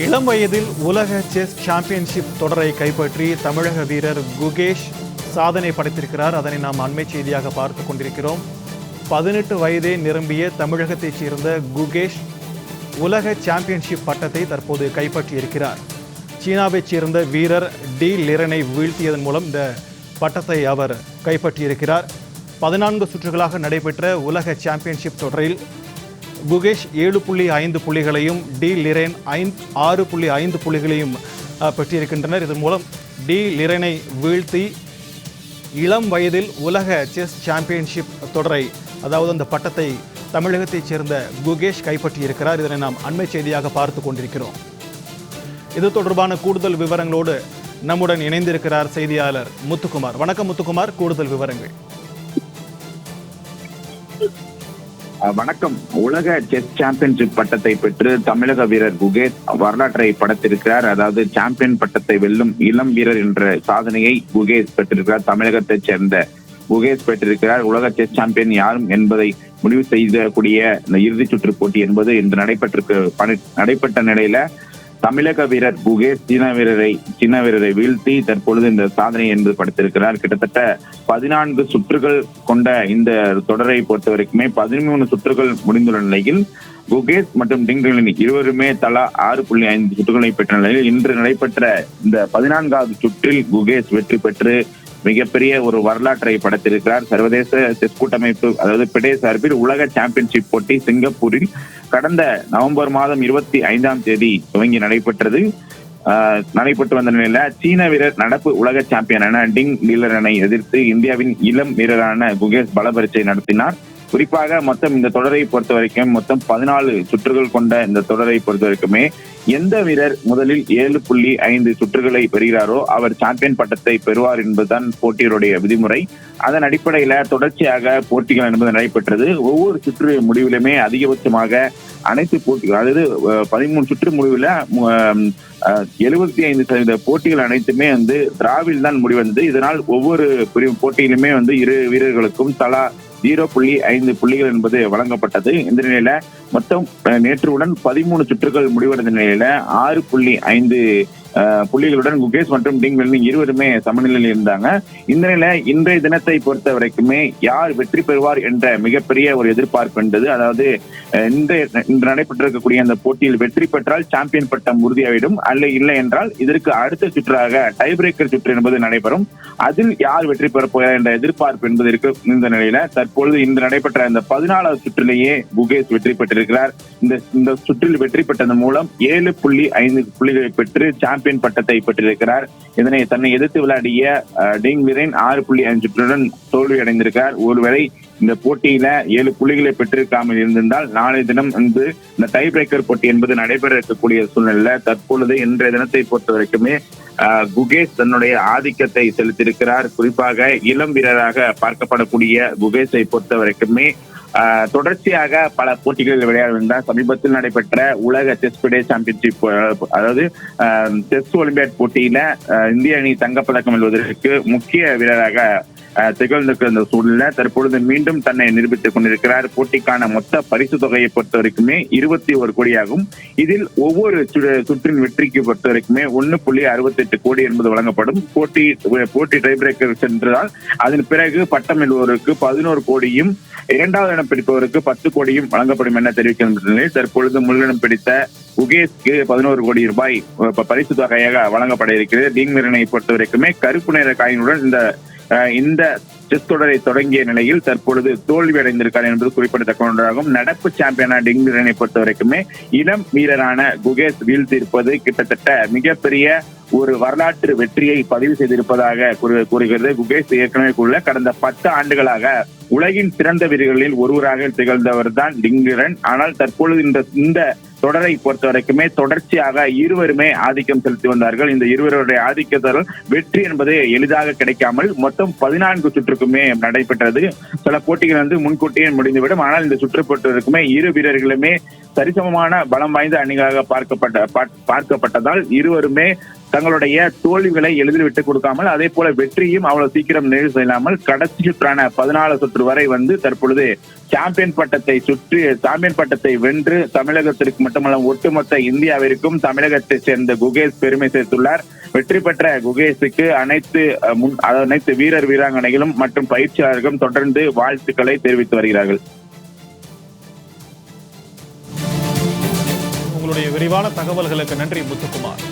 இளம் வயதில் உலக செஸ் சாம்பியன்ஷிப் தொடரை கைப்பற்றி தமிழக வீரர் குகேஷ் சாதனை படைத்திருக்கிறார். அதனை நாம் அண்மை செய்தியாக பார்த்து கொண்டிருக்கிறோம். 18 வயதே நிரம்பிய தமிழகத்தைச் சேர்ந்த குகேஷ் உலக சாம்பியன்ஷிப் பட்டத்தை தற்போது கைப்பற்றியிருக்கிறார். சீனாவைச் சேர்ந்த வீரர் டி லிரனை வீழ்த்தியதன் மூலம் இந்த பட்டத்தை அவர் கைப்பற்றியிருக்கிறார். 14 சுற்றுகளாக நடைபெற்ற உலக சாம்பியன்ஷிப் தொடரில் குகேஷ் 7.5 புள்ளிகளையும் டி லிரன் 6.5 புள்ளிகளையும் பெற்றிருக்கின்றனர். இதன் மூலம் டி லிரனை வீழ்த்தி இளம் வயதில் உலக செஸ் சாம்பியன்ஷிப் தொடரை, அதாவது அந்த பட்டத்தை தமிழகத்தைச் சேர்ந்த குகேஷ் கைப்பற்றியிருக்கிறார். இதனை நாம் அண்மை செய்தியாக பார்த்து கொண்டிருக்கிறோம். இது தொடர்பான கூடுதல் விவரங்களோடு நம்முடன் இணைந்திருக்கிறார் செய்தியாளர் முத்துக்குமார். வணக்கம் முத்துக்குமார், கூடுதல் விவரங்கள். வணக்கம். உலக செஸ் சாம்பியன்ஷிப் பட்டத்தை பெற்று தமிழக வீரர் குகேஷ் வரலாற்றை படைத்திருக்கிறார். அதாவது சாம்பியன் பட்டத்தை வெல்லும் இளம் வீரர் என்ற சாதனையை குகேஷ் பெற்றிருக்கிறார். தமிழகத்தைச் சேர்ந்த குகேஷ் பெற்றிருக்கிறார். உலக செஸ் சாம்பியன் யாரும் என்பதை முடிவு செய்யக்கூடிய இந்த இறுதிச் சுற்று போட்டி என்பது இன்று நடைபெற்ற நிலையில தமிழக வீரர் குகேஷ் சீன வீரரை வீழ்த்தி தற்பொழுது இந்த சாதனை என்பது படைத்திருக்கிறார். கிட்டத்தட்ட 14 சுற்றுகள் கொண்ட இந்த தொடரை பொறுத்த வரைக்குமே 13 சுற்றுகள் முடிந்துள்ள நிலையில் குகேஷ் மற்றும் டிங் லிரன் இருவருமே தலா 6.5 சுற்றுகளை பெற்ற நிலையில் இன்று நடைபெற்ற இந்த 14வது சுற்றில் குகேஷ் வெற்றி பெற்று மிகப்பெரிய ஒரு வரலாற்றை படைத்திருக்கிறார். சர்வதேச செஸ் கூட்டமைப்பு, அதாவது பிடே சார்பில் உலக சாம்பியன்ஷிப் போட்டி சிங்கப்பூரில் கடந்த நவம்பர் மாதம் 25ஆம் தேதி துவங்கி நடைபெற்று வந்த நிலையில சீன வீரர் நடப்பு உலக சாம்பியனான டிங் லிரனை எதிர்த்து இந்தியாவின் இளம் வீரரான குகேஷ் பல பரீட்சை நடத்தினார். குறிப்பாக மொத்தம் இந்த தொடரை பொறுத்த வரைக்கும் மொத்தம் 14 சுற்றுகள் கொண்ட இந்த தொடரை பொறுத்த வரைக்குமே எந்த வீரர் முதலில் 7.5 சுற்றுகளை பெறுகிறாரோ அவர் சாம்பியன் பட்டத்தை பெறுவார் என்பதுதான் போட்டியுடைய விதிமுறை. அதன் அடிப்படையில தொடர்ச்சியாக போட்டிகள் என்பது நடைபெற்றது. ஒவ்வொரு சுற்று முடிவிலுமே அதிகபட்சமாக அனைத்து போட்டிகள், அதாவது 13 சுற்று முடிவுல 75% போட்டிகள் அனைத்துமே டிராவில் தான் முடிவந்தது. இதனால் ஒவ்வொரு போட்டியிலுமே இரு வீரர்களுக்கும் தலா 0.5 புள்ளிகள் என்பது வழங்கப்பட்டது. இந்த நிலையில மொத்தம் நேற்றுடன் 13 சுற்றுகள் முடிவடைந்த நிலையில 6.5 புள்ளிகளுடன் குகேஷ் மற்றும் டிங் லிரன் இருவருமே சமநிலையில் இருந்தாங்க. இந்த நிலையில இன்றைய தினத்தை பொறுத்த வரைக்குமே யார் வெற்றி பெறுவார் என்ற மிகப்பெரிய ஒரு எதிர்பார்ப்பு இருந்தது. அதாவது இன்று நடைபெற்றிருக்கக்கூடிய அந்த போட்டியில் வெற்றி பெற்றால் சாம்பியன் பட்டம் உறுதியாகிடும், அல்ல இல்லை என்றால் இதற்கு அடுத்த சுற்றாக டை பிரேக்கர் சுற்று என்பது நடைபெறும். அதில் யார் வெற்றி பெறப் போகிறார் என்ற எதிர்பார்ப்பு என்பது இருக்கு. இந்த நிலையில தற்பொழுது இன்று நடைபெற்ற இந்த 14வது சுற்றிலேயே குகேஷ் வெற்றி பெற்றிருக்கிறார். இந்த சுற்றில் வெற்றி பெற்றதன் மூலம் 7.5 புள்ளிகளை பெற்று சாம்பியன் பட்டத்தை பெற்றிருக்கிறார். இதனை தன்னை எதிர்த்து விளையாடிய டிங் லிரன் 6.5 சுற்றுடன் தோல்வி அடைந்திருக்கிறார். ஒருவேளை இந்த போட்டியில 7 புள்ளிகளை பெற்றிருக்காமல் இருந்திருந்தால் நாளைய தினம் இந்த டை பிரேக்கர் போட்டி என்பது நடைபெற இருக்கக்கூடிய சூழ்நிலையில தற்பொழுது இன்றைய தினத்தை பொறுத்த வரைக்குமே குகேஷ் தன்னுடைய ஆதிக்கத்தை செலுத்தியிருக்கிறார். குறிப்பாக இளம் வீரராக பார்க்கப்படக்கூடிய குகேஷை பொறுத்த வரைக்குமே தொடர்ச்சியாக பல போட்டிகளில் விளையாடுகின்றார். சமீபத்தில் நடைபெற்ற உலக செஸ் பிடே சாம்பியன்ஷிப், அதாவது செஸ் ஒலிம்பியாட் போட்டியில இந்திய அணி தங்கப்பதக்கம் வெல்வதற்கு முக்கிய வீரராக திகழ்ந்திருக்கிற சூழ்நிலை தற்பொழுது மீண்டும் தன்னை நிரூபித்துக் கொண்டிருக்கிறார். போட்டிக்கான மொத்த பரிசு தொகையை பொறுத்த வரைக்குமே 21 கோடியாகும். இதில் ஒவ்வொரு சுற்றின் வெற்றிக்கு பொறுத்த வரைக்குமே 1.68 கோடி என்பது வழங்கப்படும். போட்டி டை பிரேக்கர் சென்றால் அதன் பிறகு பட்டம் வெல்வோருக்கு 11 கோடியும், இரண்டாவது இடம் பிடிப்பவருக்கு 10 கோடியும் வழங்கப்படும் என தெரிவிக்கின்ற தற்பொழுது முதலிடம் பிடித்த குகேஷ்க்கு 11 கோடி ரூபாய் பரிசு தொகையாக வழங்கப்பட இருக்கிறது. டிங் லிரனை பொறுத்த வரைக்குமே கருப்பு நிற காயினுடன் இந்த செஸ் தொடரை தொடங்கிய நிலையில் தற்பொழுது தோல்வி அடைந்திருக்கார் என்பது குறிப்பிடத்தக்க ஒன்றாகும். நடப்பு சாம்பியனா டிங் லிரனை பொறுத்த வரைக்குமே இளம் வீரரான குகேஷ் வீழ்த்தியிருப்பது கிட்டத்தட்ட மிகப்பெரிய ஒரு வரலாற்று வெற்றியை பதிவு செய்திருப்பதாக கூறுகிறது. குகேஷ் ஏற்கனவே கடந்த 10 ஆண்டுகளாக உலகின் சிறந்த வீரர்களில் ஒருவராக திகழ்ந்தவர் தான் டிங் லிரன். ஆனால் தற்பொழுது இந்த தொடரை பொறுத்த வரைக்குமே தொடர்ச்சியாக இருவருமே ஆதிக்கம் செலுத்தி வந்தார்கள். இந்த இருவருடைய ஆதிக்கத்தால் வெற்றி என்பது எளிதாக கிடைக்காமல் மொத்தம் 14 சுற்றுக்குமே நடைபெற்றது. சில போட்டிகள் முன்கூட்டியே முடிந்துவிடும். ஆனால் இந்த சுற்று பொறுத்தவரைக்குமே இரு வீரர்களுமே சரிசமமான பலம் வாய்ந்த அணிகளாக பார்க்கப்பட்டதால் இருவருமே தங்களுடைய தோல்விகளை எளிதில் விட்டுக் கொடுக்காமல் அதே போல வெற்றியும் அவ்வளவு சீக்கிரம் நிறைவு செய்யாமல் கடைசி சுற்றான 14 சுற்று வரை தற்பொழுது சாம்பியன் பட்டத்தை வென்று தமிழகத்திற்கு மட்டுமல்ல ஒட்டுமொத்த இந்தியாவிற்கும் தமிழகத்தை சேர்ந்த குகேஷ் பெருமை சேர்த்துள்ளார். வெற்றி பெற்ற குகேஷுக்கு அனைத்து வீரர் வீராங்கனைகளும் மற்றும் பயிற்சியாளர்களும் தொடர்ந்து வாழ்த்துக்களை தெரிவித்து வருகிறார்கள். உங்களுடைய விரிவான தகவல்களுக்கு நன்றி முத்துக்குமார்.